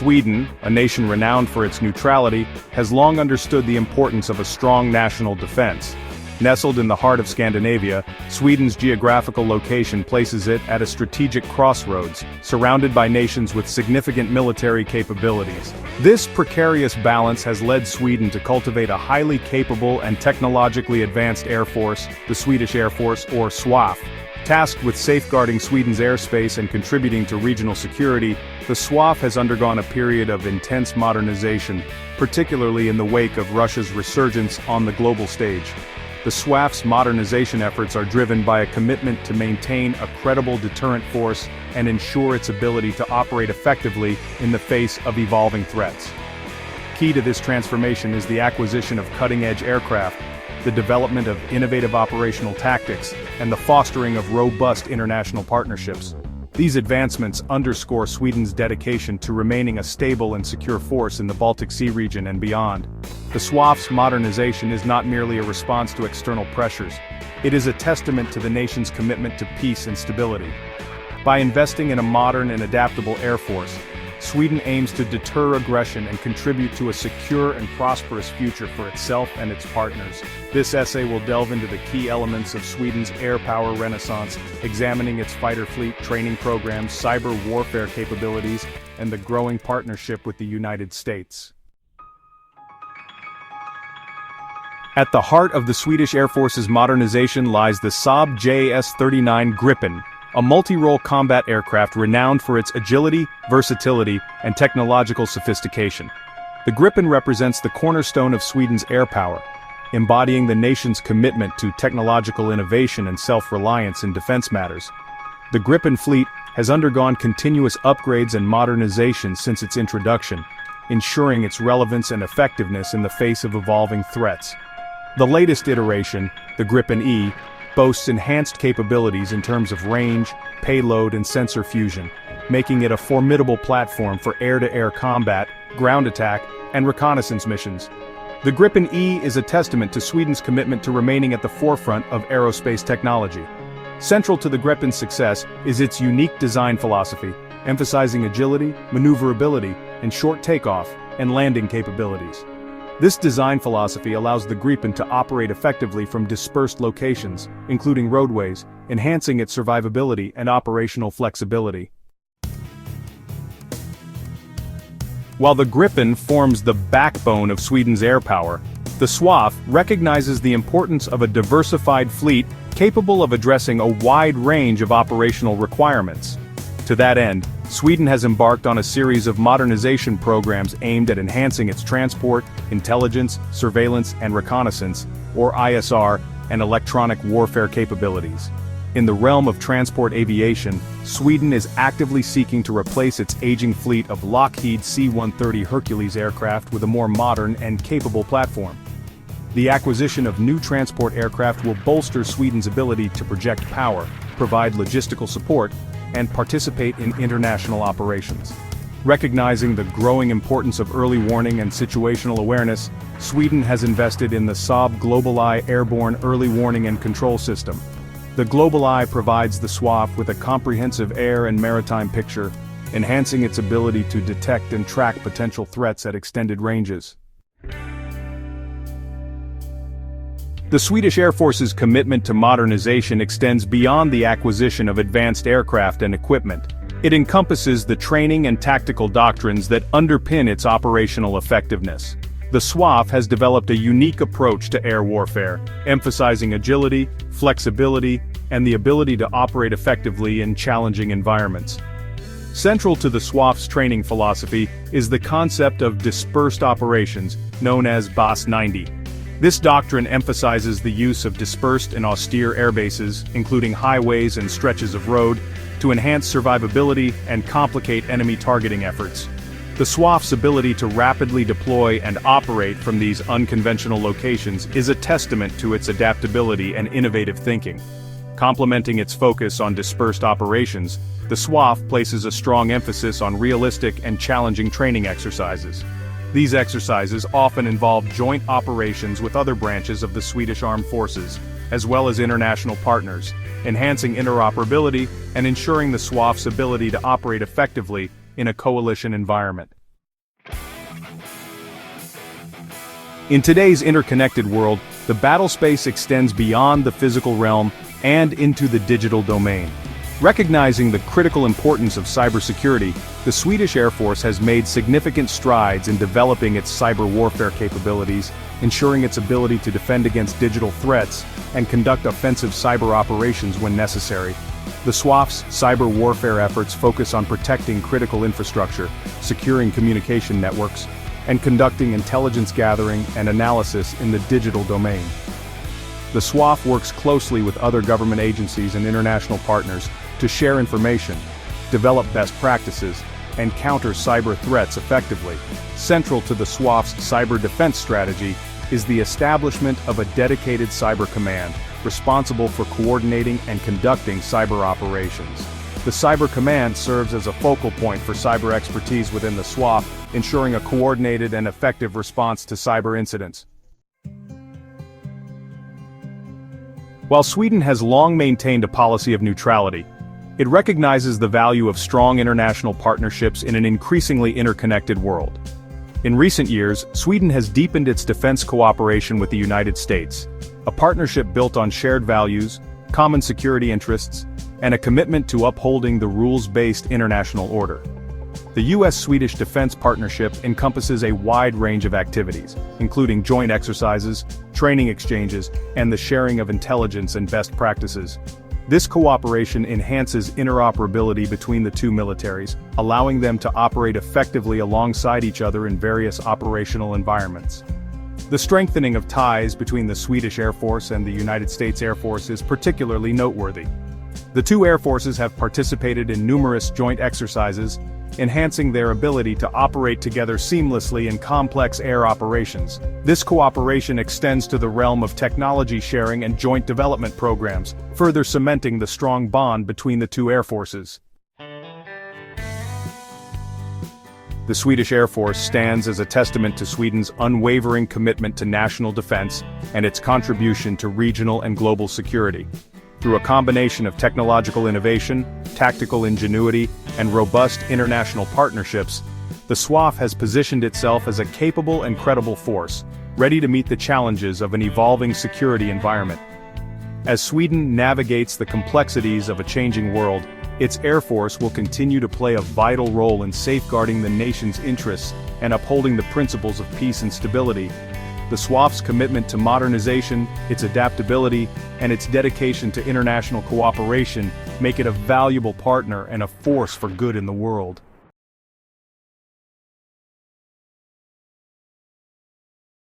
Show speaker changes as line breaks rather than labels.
Sweden, a nation renowned for its neutrality, has long understood the importance of a strong national defense. Nestled in the heart of Scandinavia, Sweden's geographical location places it at a strategic crossroads, surrounded by nations with significant military capabilities. This precarious balance has led Sweden to cultivate a highly capable and technologically advanced air force, the Swedish Air Force, or SWAF. Tasked with safeguarding Sweden's airspace and contributing to regional security, the SWAF has undergone a period of intense modernization, particularly in the wake of Russia's resurgence on the global stage. The SWAF's modernization efforts are driven by a commitment to maintain a credible deterrent force and ensure its ability to operate effectively in the face of evolving threats. Key to this transformation is the acquisition of cutting-edge aircraft, the development of innovative operational tactics, and the fostering of robust international partnerships. These advancements underscore Sweden's dedication to remaining a stable and secure force in the Baltic Sea region and beyond. The SWAF's modernization is not merely a response to external pressures, it is a testament to the nation's commitment to peace and stability. By investing in a modern and adaptable air force, Sweden aims to deter aggression and contribute to a secure and prosperous future for itself and its partners. This essay will delve into the key elements of Sweden's air power renaissance, examining its fighter fleet training programs, cyber warfare capabilities, and the growing partnership with the United States. At the heart of the Swedish Air Force's modernization lies the Saab JS-39 Gripen, a multi-role combat aircraft renowned for its agility, versatility, and technological sophistication. The Gripen represents the cornerstone of Sweden's air power, embodying the nation's commitment to technological innovation and self-reliance in defense matters. The Gripen fleet has undergone continuous upgrades and modernization since its introduction, ensuring its relevance and effectiveness in the face of evolving threats. The latest iteration, the Gripen E, boasts enhanced capabilities in terms of range, payload, and sensor fusion, making it a formidable platform for air-to-air combat, ground attack, and reconnaissance missions. The Gripen E is a testament to Sweden's commitment to remaining at the forefront of aerospace technology. Central to the Gripen's success is its unique design philosophy, emphasizing agility, maneuverability, and short takeoff and landing capabilities. This design philosophy allows the Gripen to operate effectively from dispersed locations, including roadways, enhancing its survivability and operational flexibility. While the Gripen forms the backbone of Sweden's air power, the SWAF recognizes the importance of a diversified fleet capable of addressing a wide range of operational requirements. To that end, Sweden has embarked on a series of modernization programs aimed at enhancing its transport, intelligence, surveillance, and reconnaissance, or ISR, and electronic warfare capabilities. In the realm of transport aviation, Sweden is actively seeking to replace its aging fleet of Lockheed C-130 Hercules aircraft with a more modern and capable platform. The acquisition of new transport aircraft will bolster Sweden's ability to project power, provide logistical support, and participate in international operations. Recognizing the growing importance of early warning and situational awareness, Sweden has invested in the Saab GlobalEye airborne early warning and control system. The GlobalEye provides the SWAF with a comprehensive air and maritime picture, enhancing its ability to detect and track potential threats at extended ranges. The Swedish Air Force's commitment to modernization extends beyond the acquisition of advanced aircraft and equipment. It encompasses the training and tactical doctrines that underpin its operational effectiveness. The SWAF has developed a unique approach to air warfare, emphasizing agility, flexibility, and the ability to operate effectively in challenging environments. Central to the SWAF's training philosophy is the concept of dispersed operations, known as BAS 90. This doctrine emphasizes the use of dispersed and austere airbases, including highways and stretches of road, to enhance survivability and complicate enemy targeting efforts. The SWAF's ability to rapidly deploy and operate from these unconventional locations is a testament to its adaptability and innovative thinking. Complementing its focus on dispersed operations, the SWAF places a strong emphasis on realistic and challenging training exercises. These exercises often involve joint operations with other branches of the Swedish Armed Forces, as well as international partners, enhancing interoperability and ensuring the SWAF's ability to operate effectively in a coalition environment. In today's interconnected world, the battle space extends beyond the physical realm and into the digital domain. Recognizing the critical importance of cybersecurity, the Swedish Air Force has made significant strides in developing its cyber warfare capabilities, ensuring its ability to defend against digital threats and conduct offensive cyber operations when necessary. The SWAF's cyber warfare efforts focus on protecting critical infrastructure, securing communication networks, and conducting intelligence gathering and analysis in the digital domain. The SWAF works closely with other government agencies and international partners to share information, develop best practices, and counter cyber threats effectively. Central to the SWAF's cyber defense strategy is the establishment of a dedicated cyber command, responsible for coordinating and conducting cyber operations. The Cyber Command serves as a focal point for cyber expertise within the SWAF, ensuring a coordinated and effective response to cyber incidents. While Sweden has long maintained a policy of neutrality, it recognizes the value of strong international partnerships in an increasingly interconnected world. In recent years, Sweden has deepened its defense cooperation with the United States, a partnership built on shared values, common security interests, and a commitment to upholding the rules-based international order. The U.S.-Swedish defense partnership encompasses a wide range of activities, including joint exercises, training exchanges, and the sharing of intelligence and best practices. This cooperation enhances interoperability between the two militaries, allowing them to operate effectively alongside each other in various operational environments. The strengthening of ties between the Swedish Air Force and the United States Air Force is particularly noteworthy. The two air forces have participated in numerous joint exercises, enhancing their ability to operate together seamlessly in complex air operations. This cooperation extends to the realm of technology sharing and joint development programs, further cementing the strong bond between the two air forces. The Swedish Air Force stands as a testament to Sweden's unwavering commitment to national defense and its contribution to regional and global security. Through a combination of technological innovation, tactical ingenuity, and robust international partnerships, the SWAF has positioned itself as a capable and credible force, ready to meet the challenges of an evolving security environment. As Sweden navigates the complexities of a changing world, its Air Force will continue to play a vital role in safeguarding the nation's interests and upholding the principles of peace and stability. The SWAF's commitment to modernization, its adaptability, and its dedication to international cooperation make it a valuable partner and a force for good in the world.